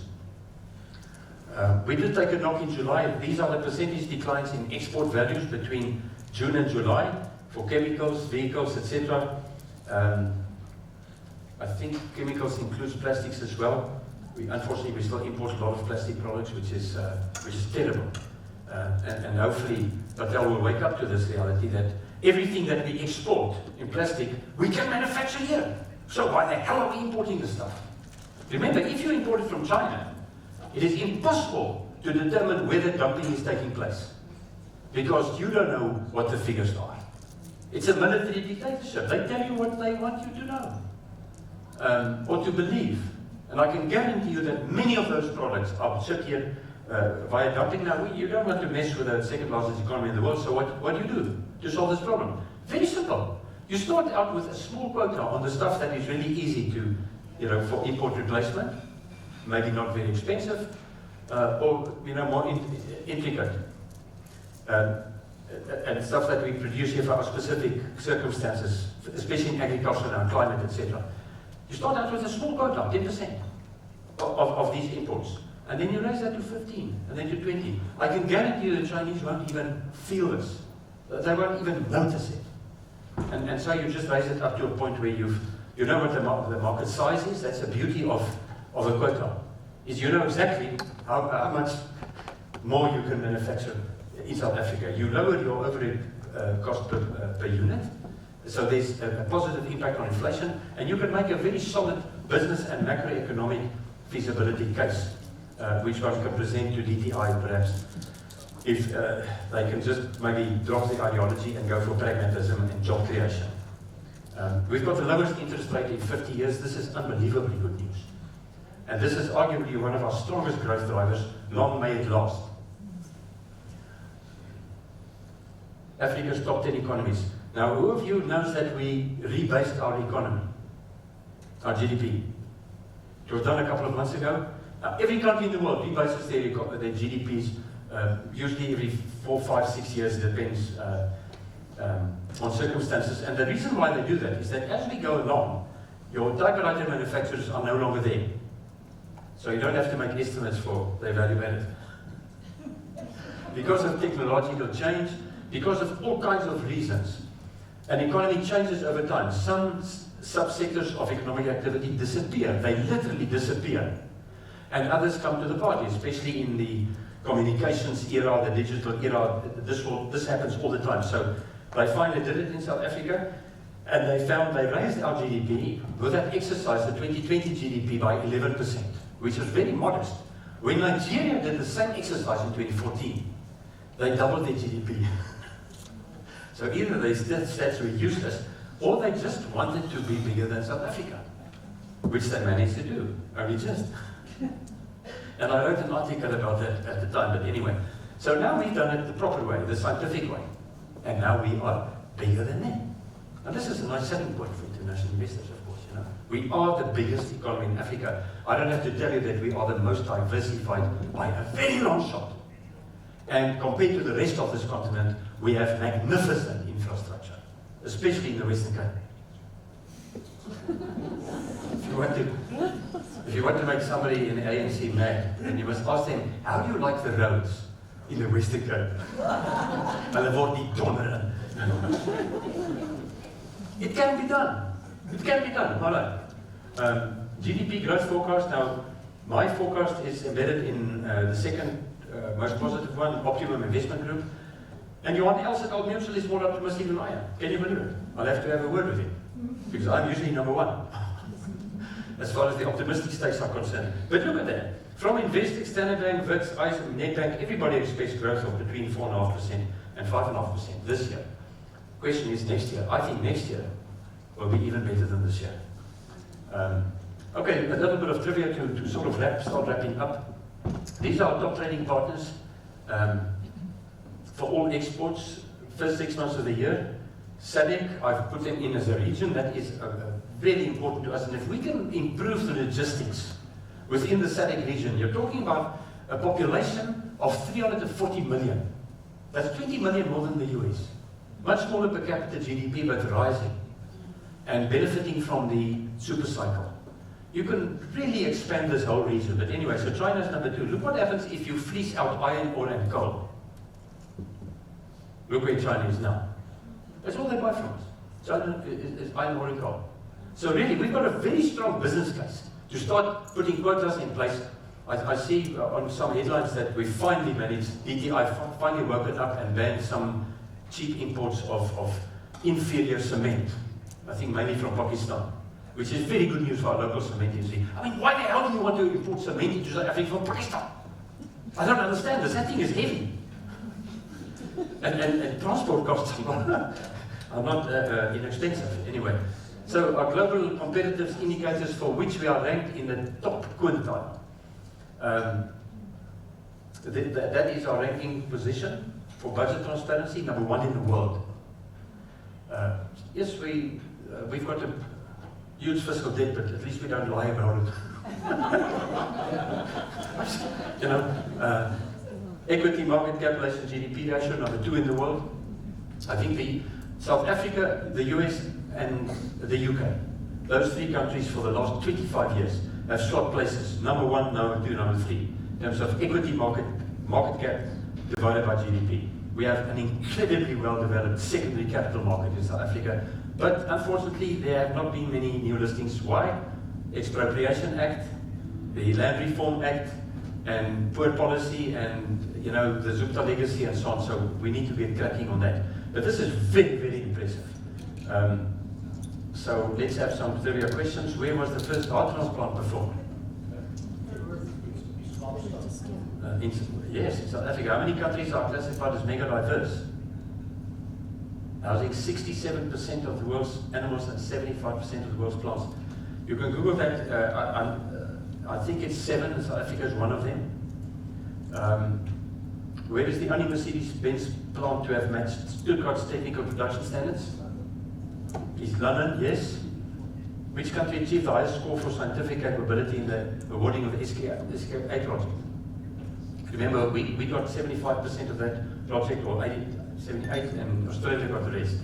Speaker 1: We did take a knock in July. These are the percentage declines in export values between June and July for chemicals, vehicles, etc. I think chemicals includes plastics as well. Unfortunately, we still import a lot of plastic products, which is terrible. And hopefully, Patel will wake up to this reality that everything that we export in plastic, we can manufacture here. So why the hell are we importing this stuff? Remember, if you import it from China, it is impossible to determine whether dumping is taking place, because you don't know what the figures are. It's a military dictatorship. They tell you what they want you to know or to believe. And I can guarantee you that many of those products are shipped here via dumping. Now, you don't want to mess with the second largest economy in the world, so what do you do to solve this problem? Very simple. You start out with a small quota on the stuff that is really easy to, for import replacement, maybe not very expensive, or more intricate, and stuff that we produce here for our specific circumstances, especially in agriculture and climate, etc. You start out with a small quota, 10% of these imports, and then you raise that to 15, and then to 20. I can guarantee you the Chinese won't even feel this. They won't even notice it. And so you just raise it up to a point where you know what the market size is. That's the beauty of a quota, is you know exactly how much more you can manufacture in South Africa. You lower your overhead cost per unit, so there's a positive impact on inflation, and you can make a very solid business and macroeconomic feasibility case, which one can present to DTI perhaps, if they can just maybe drop the ideology and go for pragmatism and job creation. We've got the lowest interest rate in 50 years. This is unbelievably good news. And this is arguably one of our strongest growth drivers. Long may it last. Africa's top 10 economies. Now, who of you knows that we rebased our economy, our GDP? It was done a couple of months ago. Now, every country in the world rebases their GDPs, usually every 4, 5, 6 years, depends on circumstances. And the reason why they do that is that as we go along, your typewriter manufacturers are no longer there. So you don't have to make estimates for their value added. Because of technological change, because of all kinds of reasons, an economy changes over time. Some subsectors of economic activity disappear. They literally disappear. And others come to the party, especially in the communications era, the digital era. This happens all the time. So they finally did it in South Africa, and they found they raised our GDP with that exercise, the 2020 GDP, by 11%, which was very modest. When Nigeria did the same exercise in 2014, they doubled their GDP. So either their stats were useless, or they just wanted to be bigger than South Africa, which they managed to do, only just. And I wrote an article about that at the time, but anyway. So now we've done it the proper way, the scientific way, and now we are bigger than them. And this is a nice selling point for international investors, of course. We are the biggest economy in Africa. I don't have to tell you that we are the most diversified by a very long shot. And compared to the rest of this continent, we have magnificent infrastructure, especially in the Western Cape. If you want to make somebody in the ANC mad, then you must ask them, how do you like the roads in the Western Cape? Hulle word nie donder. It can be done. It can be done. All right. GDP growth forecast. Now, my forecast is embedded in the second most positive one, Optimum Investment Group. And Johan else at Old Mutual is more optimistic than I am. Can you believe it? I'll have to have a word with him, because I'm usually number one, as far as the optimistic stakes are concerned. But look at that. From Investec, Standard Bank, Wits, ICE, Nedbank, everybody expects growth of between 4.5% and 5.5% this year. Question is next year. I think next year will be even better than this year. Okay, a little bit of trivia to sort of start wrapping up. These are our top trading partners for all exports, first 6 months of the year. SADC, I've put them in as a region. That is very important to us. And if we can improve the logistics within the SADC region, you're talking about a population of 340 million. That's 20 million more than the US. Much smaller per capita GDP, but rising and benefiting from the super cycle. You can really expand this whole region. But anyway, so China's number 2. Look what happens if you fleece out iron ore and coal. Look where China is now. That's all they buy from us. China is iron ore and coal. So really, we've got a very strong business case to start putting quotas in place. I see on some headlines that we finally managed, DTI finally woken up and banned some cheap imports of inferior cement. I think mainly from Pakistan, which is very good news for our local cement industry. I mean, why the hell do you want to import cement into South Africa from Pakistan? I don't understand this. That thing is heavy. And transport costs are not inexpensive. Anyway, so our global competitiveness indicators for which we are ranked in the top quintile. That is our ranking position for budget transparency, number 1 in the world. Yes, we've got a huge fiscal debt, but at least we don't lie about it. You know, equity market capitalization GDP ratio, number 2 in the world. I think South Africa, the US, and the UK, those 3 countries for the last 25 years have swapped places. Number 1, number 2, number 3. In terms of equity market cap divided by GDP. We have an incredibly well-developed secondary capital market in South Africa. But unfortunately, there have not been many new listings. Why? Expropriation Act, the Land Reform Act, and poor policy, and you know, the Zupta legacy and so on. So we need to get cracking on that. But this is very, very impressive. So let's have some trivia questions. Where was the first heart transplant performed? Yes, in South Africa. How many countries are classified as mega diverse? Housing 67% of the world's animals and 75% of the world's plants. You can Google that. I think it's 7, and South Africa is one of them. Where is the only Mercedes-Benz plant to have matched Stuttgart's technical production standards? Is London, yes. Which country achieved the highest score for scientific capability in the awarding of the SK8 project? Remember, we got 75% of that project, or 78, and Australia got the rest.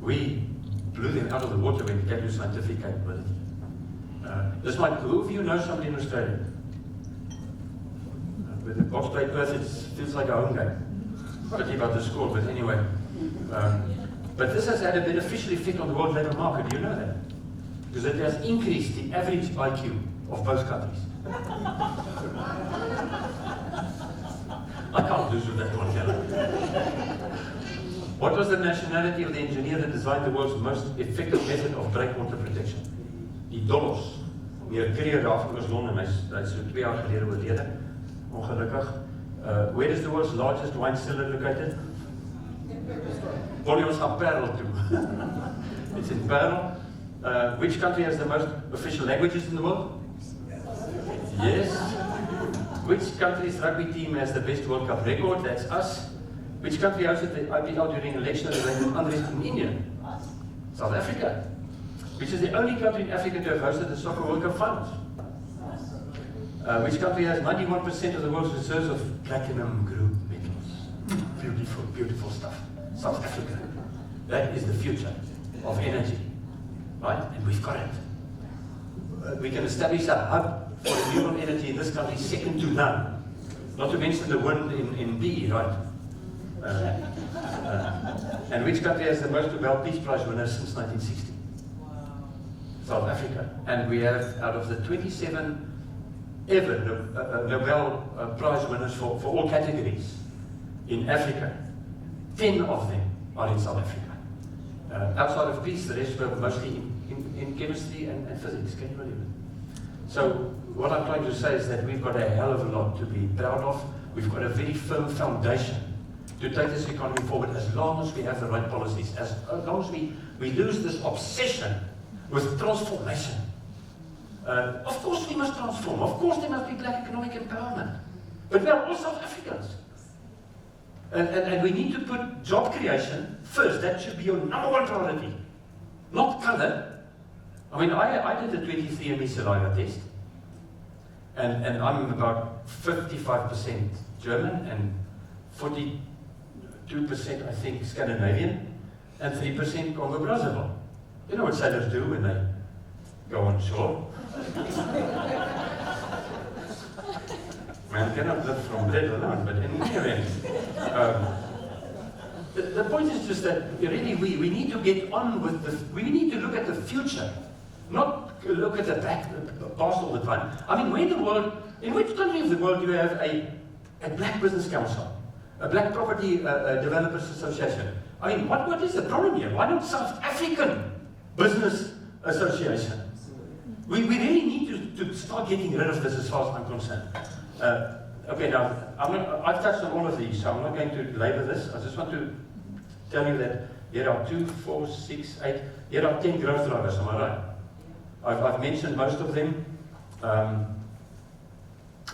Speaker 1: We blew them out of the water when it came to scientific capability. Who of you know somebody in Australia? With the box play Perth, it feels like a home game. Pity about the score, but anyway. But this has had a beneficial effect on the world labour market. Do you know that? Because it has increased the average IQ of both countries. I can't lose with that one, can I? What was the nationality of the engineer that designed the world's most effective method of breakwater protection? Die Dolos. Meneer Creer daarvan was Londen, hy is so 2 jaar gelede oorlede. Ongelukkig. Where is the world's largest wine cellar located? Volumes gaan Parel toe. It's in Parel. Which country has the most official languages in the world? Yes. Which country's rugby team has the best World Cup record? That's us. Which country hosted the IPL during election-related unrest in India? South Africa. Which is the only country in Africa to have hosted the Soccer World Cup finals? Which country has 91% of the world's reserves of platinum group metals? Beautiful, beautiful stuff. South Africa. That is the future of energy. Right? And we've got it. We can establish a hub for renewable energy in this country second to none. Not to mention the wind in BE, right? And which country has the most Nobel Peace Prize winners since 1960? South Africa. And we have, out of the 27 ever Nobel Prize winners for all categories in Africa, 10 of them are in South Africa. Outside of peace, the rest were mostly in chemistry and physics. Can you believe it? So what I'm trying to say is that we've got a hell of a lot to be proud of. We've got a very firm foundation to take this economy forward as long as we have the right policies, as long as we lose this obsession with transformation. Of course we must transform. Of course there must be black economic empowerment. But we are all South Africans. And we need to put job creation first. That should be your number one priority. Not colour. I mean, I did the 23andMe saliva test. And I'm about 55% German and 42%, I think, Scandinavian, and 3% Congo Brazzaville. You know what sailors do when they go on shore? Man cannot live from bread alone, but in any event, the point is just that really we need to get on with we need to look at the future, not look at the past all the time. I mean, in which country of the world do you have a black business council, a black property developers association? I mean, what is the problem here? Why not South African business association? We really need to start getting rid of this as far as I'm concerned. Okay, now, I've touched on all of these, so I'm not going to labor this. I just want to tell you that here are 2, 4, 6, 8, here are 10 growth drivers, am I right? I've mentioned most of them.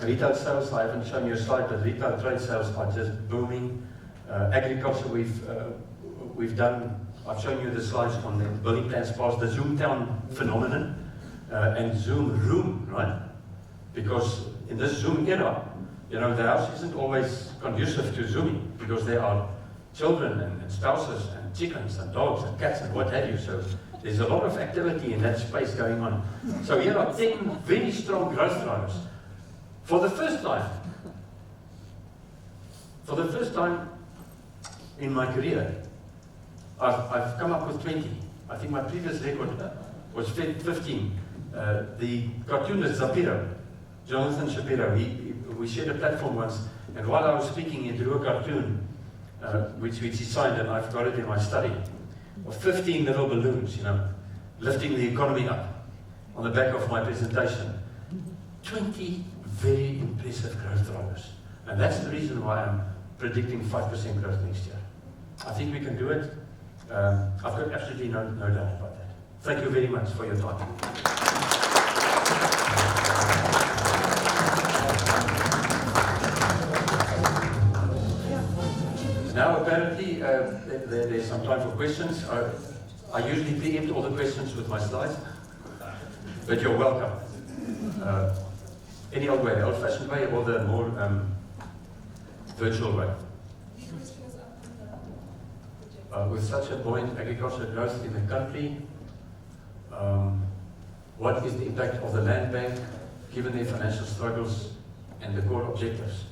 Speaker 1: Retail sales, I haven't shown you a slide, but retail trade sales are just booming. Agriculture, we've done, I've shown you the slides on the building plans past the Zoomtown phenomenon. And Zoom room, right? Because in this Zoom era, you know, the house isn't always conducive to Zooming because there are children and spouses and chickens and dogs and cats and what have you. So there's a lot of activity in that space going on. So here are 10 very strong growth drivers. For the first time in my career, I've come up with 20. I think my previous record was 15. The cartoonist Shapiro, Jonathan Shapiro, we shared a platform once, and while I was speaking, he drew a cartoon, which he signed, and I've got it in my study, of 15 little balloons, you know, lifting the economy up on the back of my presentation. 20 very impressive growth drivers. And that's the reason why I'm predicting 5% growth next year. I think we can do it. I've got absolutely no doubt about that. Thank you very much for your time. Now, apparently, there's some time for questions. I usually preempt all the questions with my slides, but you're welcome. Any old way, the old-fashioned way, or the more virtual way. With such a buoyant agricultural growth in the country, what is the impact of the land bank, given their financial struggles and the core objectives?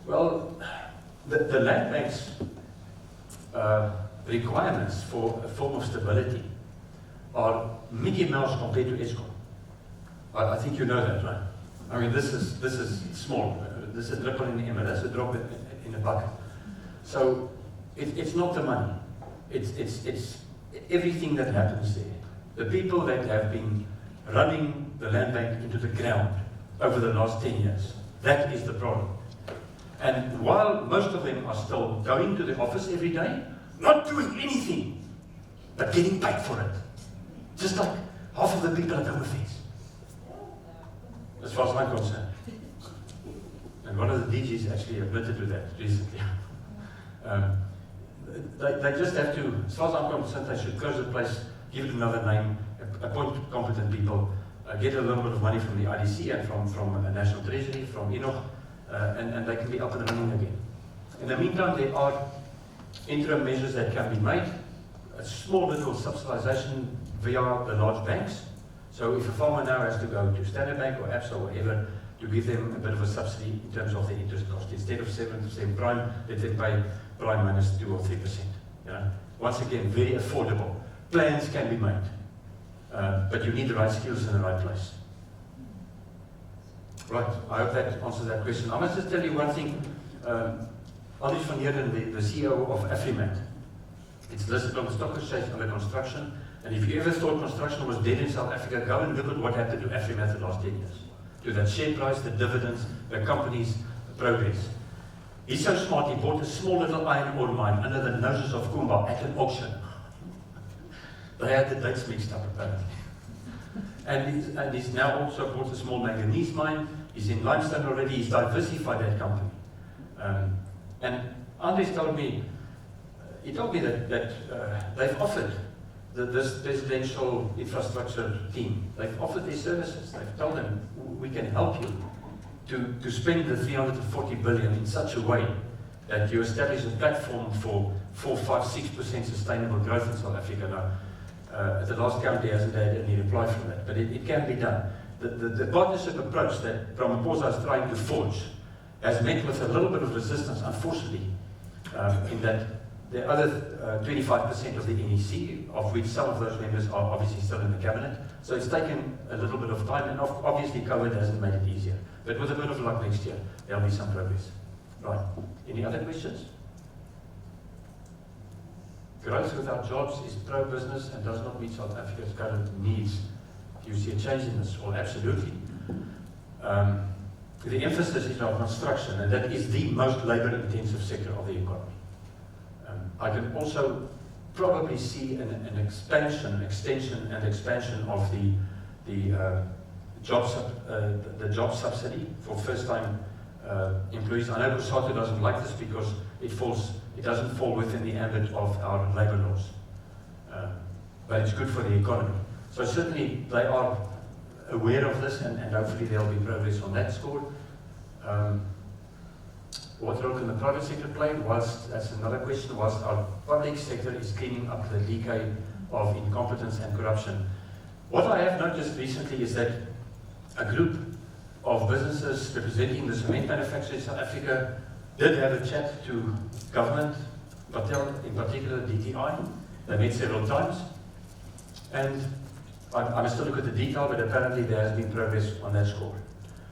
Speaker 1: Well, the land bank's requirements for a form of stability are Mickey Mouse compared to Eskom. I think you know that, right? I mean, this is small. This is a drop in the emmer. That's a drop in a bucket. So it's not the money. It's everything that happens there. The people that have been running the land bank into the ground over the last 10 years. That is the problem. And while most of them are still going to the office every day, not doing anything, but getting paid for it. Just like half of the people at Home Affairs. As far as I'm concerned. And one of the DGs actually admitted to that recently. They just have to, as far as I'm concerned, they should close the place, give it another name, appoint competent people, get a little bit of money from the IDC and from the National Treasury, from Enoch, and they can be up and running again. In the meantime, there are interim measures that can be made, a small little subsidization via the large banks. So if a farmer now has to go to Standard Bank or ABSA or whatever to give them a bit of a subsidy in terms of the interest cost, instead of 7% prime, let them pay prime minus 2 or 3%. You know? Once again, very affordable. Plans can be made, but you need the right skills in the right place. Right, I hope that answers that question. I must just tell you one thing. Anish van Heerden, the CEO of Afrimat, it's listed on the stock exchange under construction. And if you ever thought construction was dead in South Africa, go and look at what happened to Afrimat the last 10 years. To that share price, the dividends, the company's progress. He's so smart, he bought a small little iron ore mine under the noses of Kumba at an auction. They had the dates mixed up, apparently. and he's now also bought a small manganese mine. He's in limestone already. He's diversified that company. And Andres told me, that they've offered this residential infrastructure team. They've offered their services. They've told them, we can help you to spend the 340 billion in such a way that you establish a platform for 4, 5, 6% sustainable growth in South Africa. Now, at the last count, there hasn't had any reply from that, but it can be done. The partnership approach that Ramaphosa is trying to forge has met with a little bit of resistance, unfortunately, in that the other 25% of the NEC, of which some of those members are obviously still in the cabinet. So it's taken a little bit of time, and obviously COVID hasn't made it easier. But with a bit of luck next year, there'll be some progress. Right. Any other questions? Growth without jobs is pro-business and does not meet South Africa's current needs. Do you see a change in this? Well, absolutely. The emphasis is on construction, and that is the most labor-intensive sector of the economy. I can also probably see an extension and expansion of the job subsidy for first-time employees. I know Botha doesn't like this because it doesn't fall within the ambit of our labour laws, but it's good for the economy. So certainly they are aware of this, and hopefully there will be progress on that score. What role can the private sector play? That's another question. Whilst our public sector is cleaning up the decay of incompetence and corruption. What I have noticed recently is that a group of businesses representing the cement manufacturers in South Africa did have a chat to government, in particular DTI. They met several times, and I must still look at the detail, but apparently there has been progress on that score.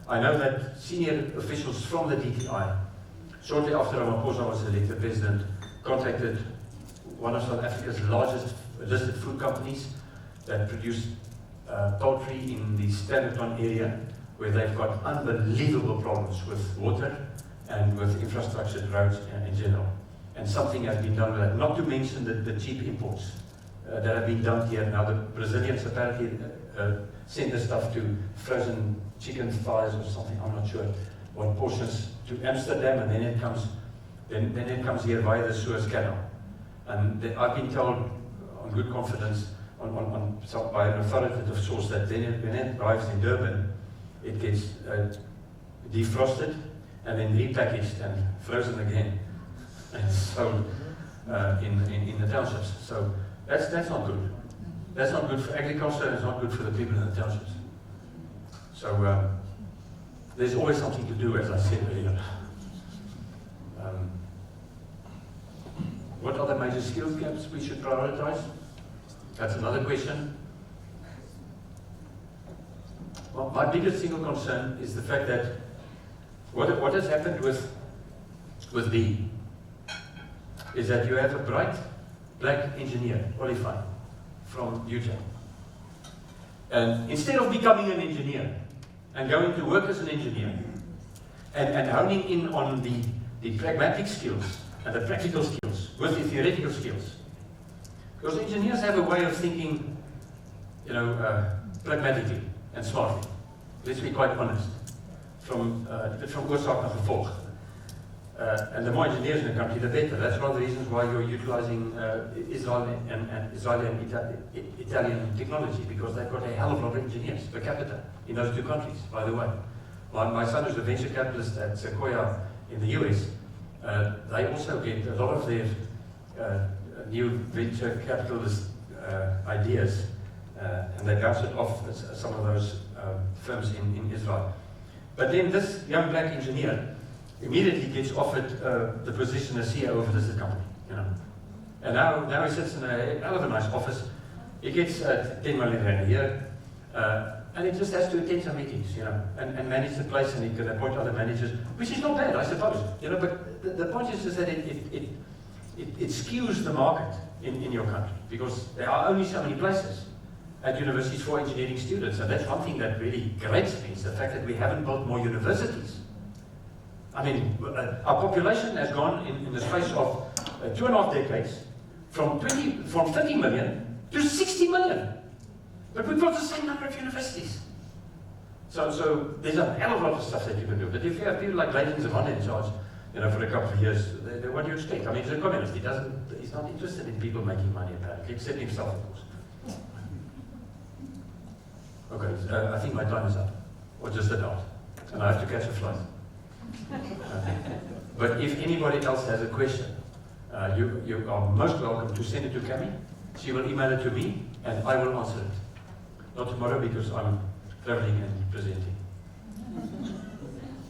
Speaker 1: I know that senior officials from the DTI, shortly after Ramaphosa was elected president, contacted one of South Africa's largest listed food companies that produce poultry in the Standerton area, where they've got unbelievable problems with water and with infrastructure, roads in general. And something has been done with that, not to mention the cheap imports that have been dumped here. Now the Brazilians apparently send the stuff to frozen chicken thighs or something, I'm not sure what portions, to Amsterdam, and then it comes here via the Suez Canal. And I've been told on good confidence by an authoritative source that when it arrives in Durban, it gets defrosted and then repackaged and frozen again and sold in the townships. So that's not good. That's not good for agriculture, and it's not good for the people in the townships. So there's always something to do, as I said earlier. What are the major skills gaps we should prioritize? That's another question. Well, my biggest single concern is the fact that what has happened with B is that you have a bright black engineer qualified from UJ. And instead of becoming an engineer and going to work as an engineer and honing in on the pragmatic skills and the practical skills with the theoretical skills, because engineers have a way of thinking, pragmatically and smartly. Let's be quite honest. From oorzaak na gevolg. And the more engineers in the country, the better. That's one of the reasons why you're utilizing Israeli and Italian technology, because they've got a hell of a lot of engineers per capita in those two countries, by the way. My son is a venture capitalist at Sequoia in the US. They also get a lot of their new venture capitalist ideas, and they bounce it off some of those firms in Israel. But then this young black engineer immediately gets offered the position as CEO of a listed company, And now he sits in a hell of a nice office. He gets 10 million rand a year, and he just has to attend some meetings, and manage the place, and he can appoint other managers, which is not bad, I suppose, But the point is that it skews the market in your country, because there are only so many places at universities for engineering students, and that's one thing that really grates me, is the fact that we haven't built more universities. I mean, our population has gone in the space of 2.5 decades from 30 million to 60 million. But we've got the same number of universities. So there's a hell of a lot of stuff that you can do. But if you have people like Leighton Zeman in charge, for a couple of years, what do you expect? I mean, he's a communist. He's not interested in people making money, apparently, except himself, of course. Okay, I think my time is up, or just about, and I have to catch a flight. But if anybody else has a question, you are most welcome to send it to Cami. She will email it to me, and I will answer it. Not tomorrow, because I'm traveling and presenting.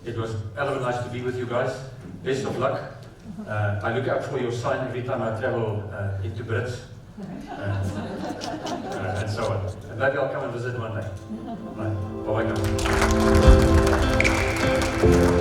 Speaker 1: It was hell of a nice to be with you guys. Best of luck. I look out for your sign every time I travel into Brits and so on. And maybe I'll come and visit one day. Right. Bye-bye.